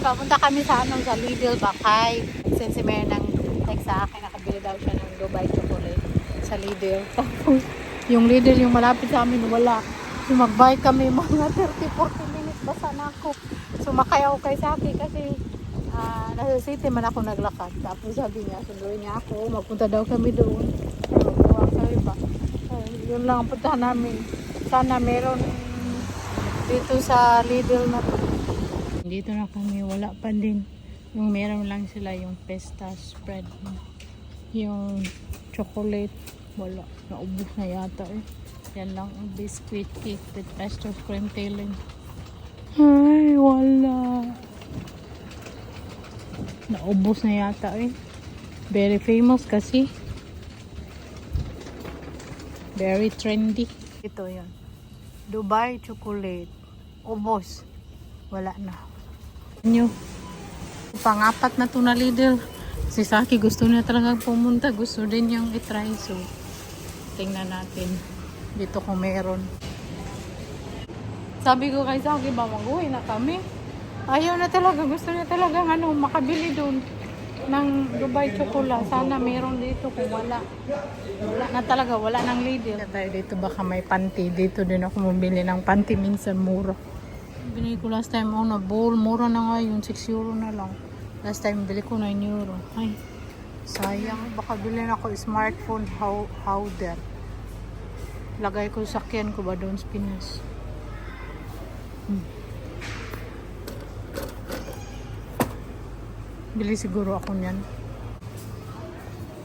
papunta kami sa sa Lidl Bakay. Since si Mary nang text sa akin, nakabili daw siya ng Dubai chocolate sa Lidl. Tapos yung Lidl yung malapit sa amin wala. So mag-bike kami mga 30-40 minutes basta na ako. Sumakay ako kay Saki kasi nasa city man ako naglakad. Tapos sabi niya, sunduin niya ako, magpunta daw kami doon. Magbuwang sa iba. Yun lang ang puntahan namin. Sana meron dito sa Lidl na to. Dito na kami, wala pa din. Yung meron lang sila yung pesta spread. Yung chocolate, wala. Naubos na yata eh. Yan lang ang biscuit cake with pesto cream filling. Ay, wala. Naubos na yata eh. Very famous kasi. Very trendy. Ito yun. Dubai chocolate. Ubos. Wala na. Nyo. Pang-apat na to na Lidl. Si Saki gusto niya talaga pumunta. Gusto din niyang itry. So, tingnan natin. Dito kung meron. Sabi ko kay Saki ba mag-uwi na kami? Ayaw na talaga. Gusto niya talaga makabili doon ng Dubai chocolate. Sana meron dito kung wala. Wala na talaga. Wala ng Lidl. Tayo dito baka may panty. Dito din ako mabili ng panty. Minsan mura. Binili ko last time na bowl. Mura na nga yun. 6 euro na lang. Last time bili ko 9 euro. Ay, sayang. Baka bilhin ako smartphone holder. Lagay ko sakyan ko ba doon sa Pinas. Bili siguro ako niyan.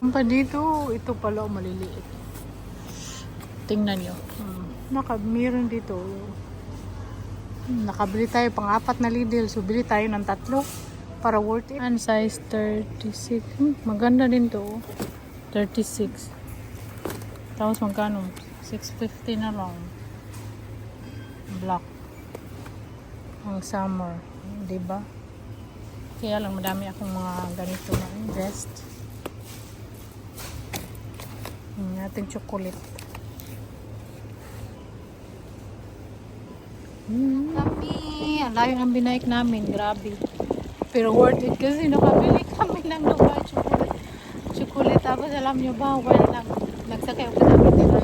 Ang pa dito, ito pala maliliit. Tingnan nyo. Meron dito. Nakabili tayo pang-apat na Lidl. So, bili tayo ng 3 para worth it. And size 36. Maganda din to. 36. Tapos magkano? 650 na lang. Black. Ang summer. Diba? Kaya lang madami akong mga ganito na invest. Ating chocolate. Kami. Ang layo ng binaik namin. Grabe. Pero worth it kasi nakabili kami ng Dubai chocolate. Chocolate. Tapos alam nyo ba, while nagsakay ako sa amin nila.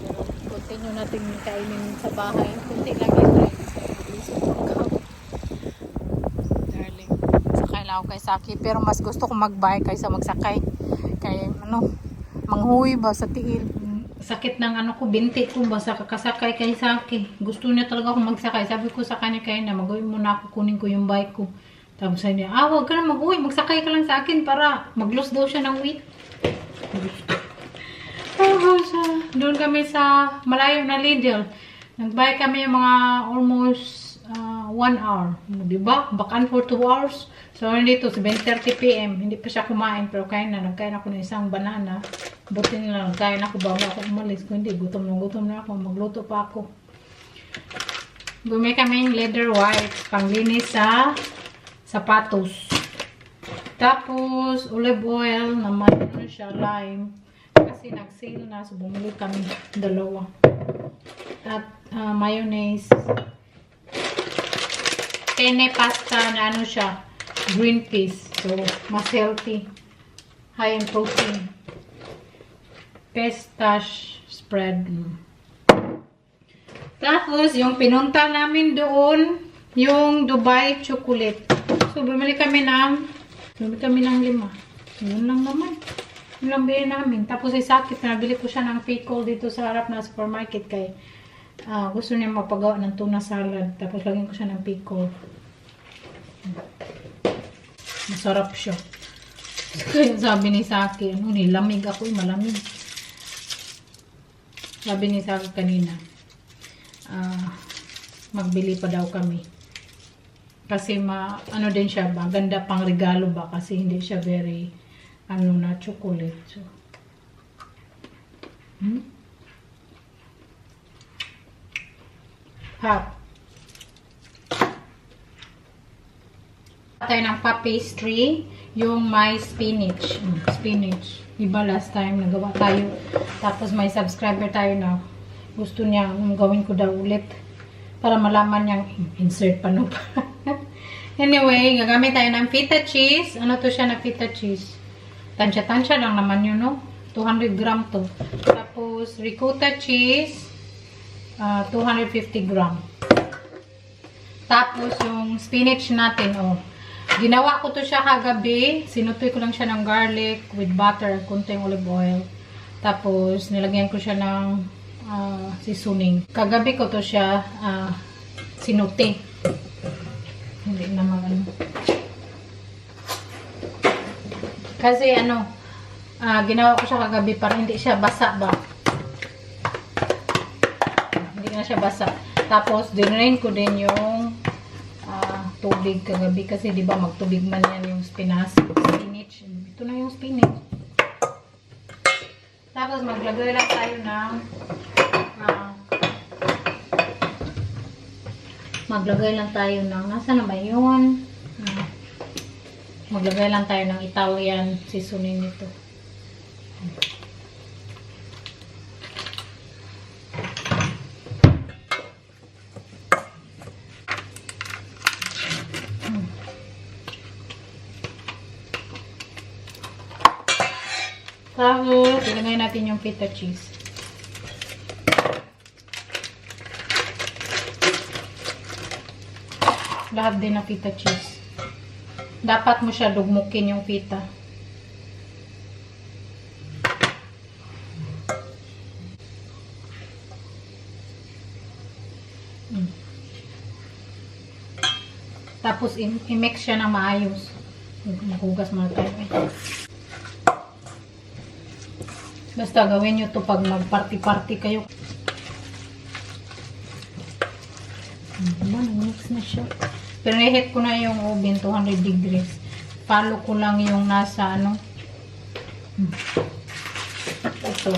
Pero continue natin kainin sa bahay. Kunti lang yung darling. Sakay lang ako kay Saki. Pero mas gusto ko mag-bike kaysa magsakay. Kaya manghuwi ba sa tiil. Sakit ng ko, binti ko basta kakasakay kay Saki. Gusto niya talaga ako magsakay. Sabi ko sa kanya kaya na mag-uwi muna ako, kunin ko yung bike ko. Tapos sabi niya, wag ka na mag-uwi, magsakay ka lang sa akin para mag-lose daw siya ng weight. Tapos doon kami sa malayo na Lidl. Nag-buy kami mga almost 1 hour. Diba? Back and forth 2 hours. So, dito, 7:30 PM. Hindi pa siya kumain, pero nagkain ako ng isang banana. Buti nila, nagkain ako bago ako umalis. Kung hindi, gutom na ako. Magluto pa ako. Bumili kami yung leather wipes, panglinis sa sapatos. Tapos, olive oil, naman siya, lime. Kasi nag-sale na, so bumili kami 2. At mayonnaise. Penne pasta na siya. Green peas. So, mas healthy. High in protein. Pistache spread. Tapos, yung pinunta namin doon, yung Dubai chocolate. So, bumili kami ng 5. Yun lang naman. Yun lang bilhin namin. Tapos, sakit. Nabili ko siya ng pickle dito sa harap na supermarket kay gusto niya mapagawa ng tuna salad. Tapos, lagyan ko siya ng pickle. Masarap siya. Kaya sabi ni Saki, nilamig ako, malamig. Sabi ni Saki kanina, magbili pa daw kami. Kasi din siya ba, ganda pang regalo ba, kasi hindi siya very, na chocolate. So, hot. Tayo ng pa-pastry, yung may spinach. Spinach. Diba last time nagawa tayo. Tapos may subscriber tayo na gusto niya gawin ko daw ulit. Para malaman niyang insert pa no pa. Anyway, gagamit tayo ng feta cheese. Ano to siya na feta cheese? Tansya-tansya lang naman yun, no? 200 gram to. Tapos, ricotta cheese, 250 gram. Tapos, yung spinach natin, oh. Ginawa ko to siya kagabi. Sinutoy ko lang siya ng garlic with butter at kunting olive oil. Tapos, nilagyan ko siya ng seasoning. Kagabi ko to siya sinuti. Hindi naman ano. Kasi ginawa ko siya kagabi para hindi siya basa ba. Hindi na siya basa. Tapos, dinain ko din yung tubig kagabi kasi di ba magtubig man yan yung spinach. Ito na yung spinach. Tapos, maglagay lang tayo ng nasa na ba yun? Maglagay lang tayo ng Italian seasoning nito. Tapos, ilagay natin yung feta cheese. Lahat din na feta cheese. Dapat mo siya lugmukin yung feta. Tapos, i-mix siya ng maayos. Maghugas muna tayo. Basta gawin nyo to pag mag-party-party kayo. Nag-mix na siya. Pero i-heat ko na yung oven, 200 degrees. Follow ko lang yung nasa ito.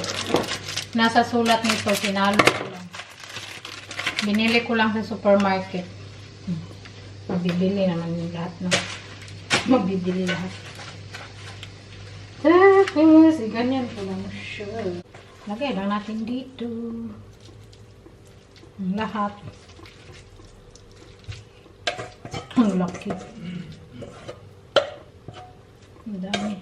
Nasa sulat nito, sinalo ko lang. Binili ko lang sa supermarket. Mabibili naman yung lahat, no? Mabibili lahat. Tapos, ganyan ko lang siya. Lagay lang natin dito. Ang lahat. Ang laki. Ang dami.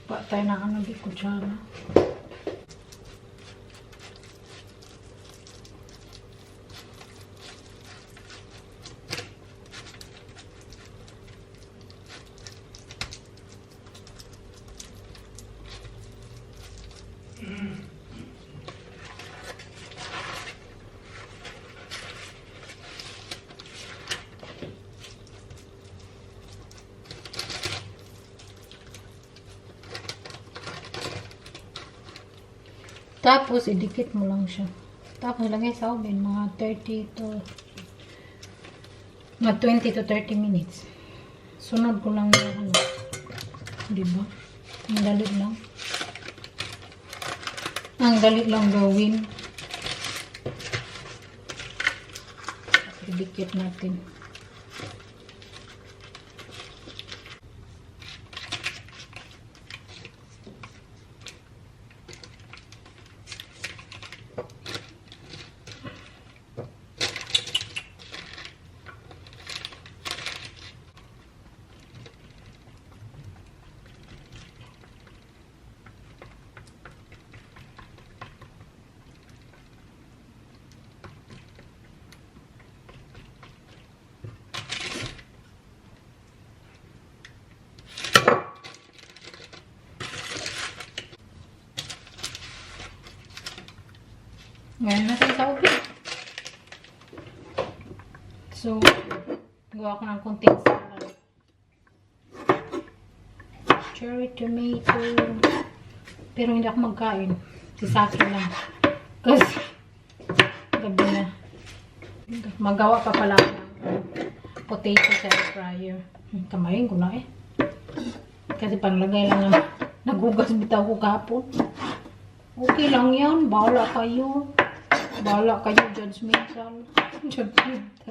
Patay na di kutsara. Tapos, idikit mo lang siya. Tapos, lagay sa oven, mga 20 to 30 minutes. Sunod ko lang yung diba? Ang dali lang. Ang dali lang gawin. Idikit natin. Ngayon natin sa oven. So, gawa ko ng konting salad. Cherry tomato. Pero hindi ako magkain. Sisaki lang. Kasi, gabi na. Magawa pa pala ng potato sa air fryer. Kamayin ko na eh. Kasi panglagay lang na naghugas bitaw ko kahapon. Okay lang yan. Bahala kayo. Bahala kayo, judgmental. Judgmental.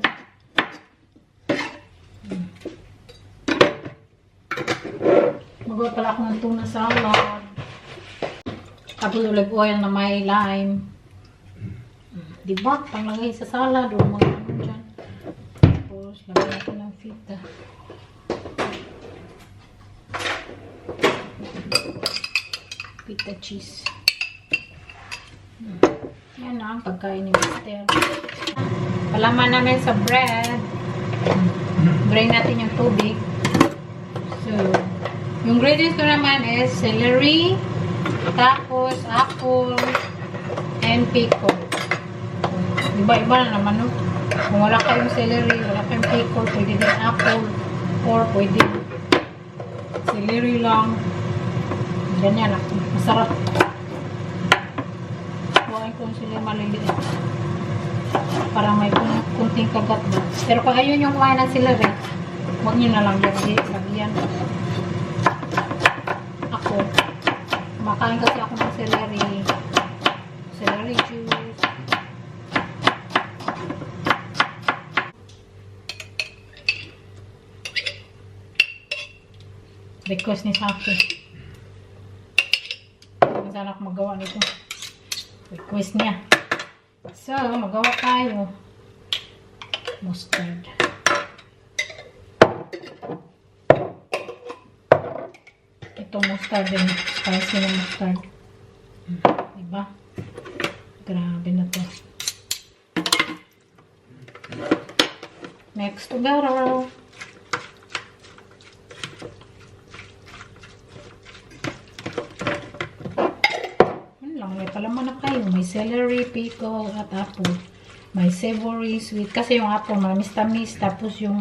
Magawa pala ako ng tuna salad. Tapos olive oil na may lime. Diba? Panglagay sa salad o mga ano dyan. Tapos lagay natin ng feta. Feta cheese. Yan na ang pagkain ni Mister. Palaman namin sa bread. Bring natin yung tubig. So, yung ingredients ko naman is celery, tapos apple, and pickle. Iba-iba na naman, no? Kung wala kayong celery, wala kayong pickle, pwede din apple, or pwede celery lang. Ganyan ako. Masarap. Buhain ko sila maliliit. Para may kunting kagat ba. Pero kung ayun yung kumain ng celery, huwag nyo na lang lagyan. Ako, kumakain kasi ako ng celery. Celery juice. Request ni Saki. Sana ako magawa nito. Request niya. So, magawa tayo. Mustard. Ito mustard din. Spicy na mustard. Diba? Grabe na to. Next to go. May palaman na kayo. May celery, pickle, at apple. May savory, sweet. Kasi yung apple, manamis-tamis. Tapos yung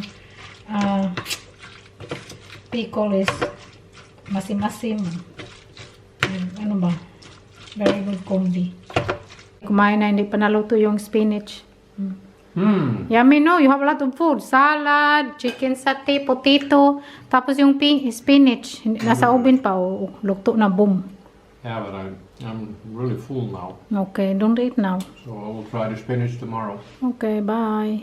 pickle is masim-masim. Ano ba? Very good combi. Kumain na, hindi pa naluto yung spinach. Yummy, no? You have a lot of food. Salad, chicken satay, potato. Tapos yung spinach. Nasa oven pa. Oh, luto na, boom. Yeah, but I'm really full now. Okay, don't eat now. So I will try the spinach tomorrow. Okay, bye.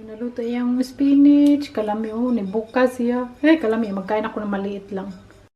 Naluto yung spinach. Kalami, oh, nibukas siya. Eh, kalami, magkain ako na maliit lang.